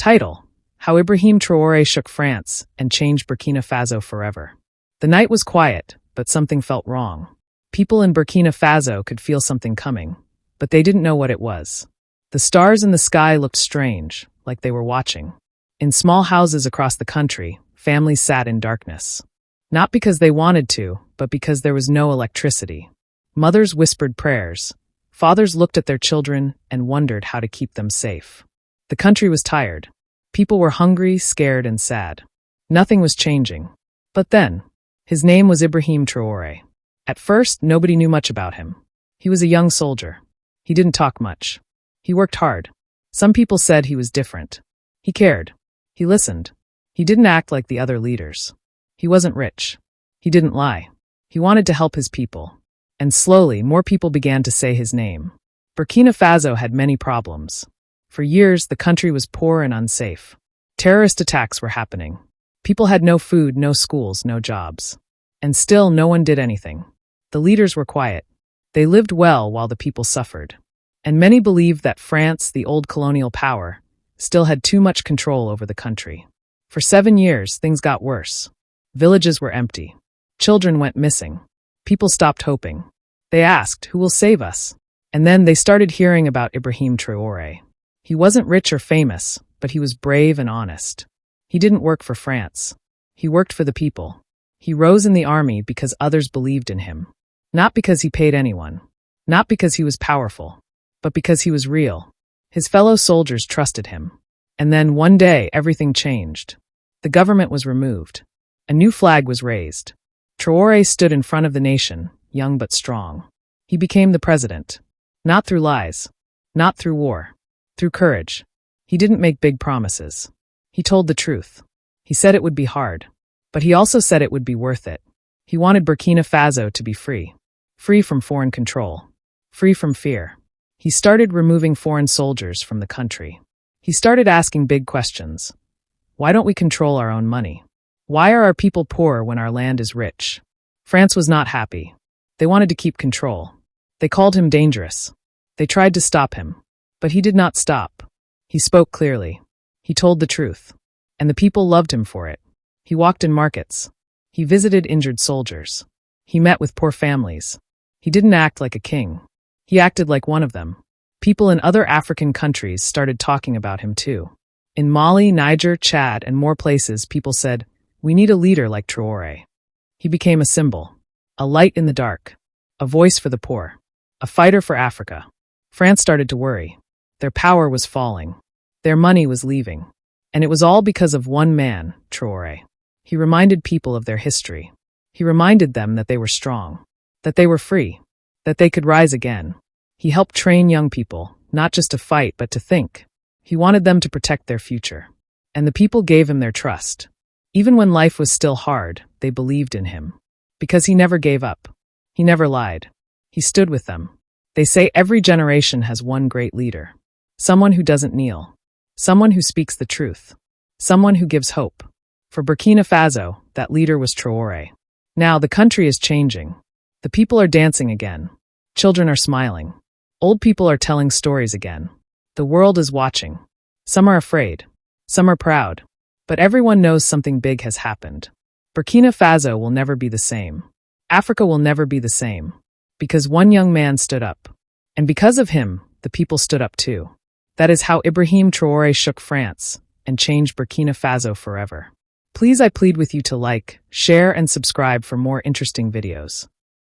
Title: How Ibrahim Traoré Shook France and Changed Burkina Faso Forever. The night was quiet, but something felt wrong. People in Burkina Faso could feel something coming, but they didn't know what it was. The stars in the sky looked strange, like they were watching. In small houses across the country, families sat in darkness. Not because they wanted to, but because there was no electricity. Mothers whispered prayers. Fathers looked at their children and wondered how to keep them safe. The country was tired. People were hungry, scared, and sad. Nothing was changing. But then, his name was Ibrahim Traoré. At first, nobody knew much about him. He was a young soldier. He didn't talk much. He worked hard. Some people said he was different. He cared. He listened. He didn't act like the other leaders. He wasn't rich. He didn't lie. He wanted to help his people. And slowly, more people began to say his name. Burkina Faso had many problems. For years, the country was poor and unsafe. Terrorist attacks were happening. People had no food, no schools, no jobs. And still, no one did anything. The leaders were quiet. They lived well while the people suffered. And many believed that France, the old colonial power, still had too much control over the country. For 7 years, things got worse. Villages were empty. Children went missing. People stopped hoping. They asked, "Who will save us?" And then they started hearing about Ibrahim Traoré. He wasn't rich or famous, but he was brave and honest. He didn't work for France. He worked for the people. He rose in the army because others believed in him. Not because he paid anyone. Not because he was powerful. But because he was real. His fellow soldiers trusted him. And then one day, everything changed. The government was removed. A new flag was raised. Traoré stood in front of the nation, young but strong. He became the president. Not through lies. Not through war. Through courage. He didn't make big promises. He told the truth. He said it would be hard. But he also said it would be worth it. He wanted Burkina Faso to be free. Free from foreign control. Free from fear. He started removing foreign soldiers from the country. He started asking big questions. Why don't we control our own money? Why are our people poor when our land is rich? France was not happy. They wanted to keep control. They called him dangerous. They tried to stop him. But he did not stop. He spoke clearly. He told the truth. And the people loved him for it. He walked in markets. He visited injured soldiers. He met with poor families. He didn't act like a king. He acted like one of them. People in other African countries started talking about him too. In Mali, Niger, Chad, and more places, people said, "We need a leader like Traoré." He became a symbol. A light in the dark. A voice for the poor. A fighter for Africa. France started to worry. Their power was falling. Their money was leaving. And it was all because of one man, Traoré. He reminded people of their history. He reminded them that they were strong. That they were free. That they could rise again. He helped train young people, not just to fight, but to think. He wanted them to protect their future. And the people gave him their trust. Even when life was still hard, they believed in him. Because he never gave up. He never lied. He stood with them. They say every generation has one great leader. Someone who doesn't kneel. Someone who speaks the truth. Someone who gives hope. For Burkina Faso, that leader was Traoré. Now the country is changing. The people are dancing again. Children are smiling. Old people are telling stories again. The world is watching. Some are afraid. Some are proud. But everyone knows something big has happened. Burkina Faso will never be the same. Africa will never be the same. Because one young man stood up. And because of him, the people stood up too. That is how Ibrahim Traoré shook France and changed Burkina Faso forever. Please, I plead with you to like, share, and subscribe for more interesting videos.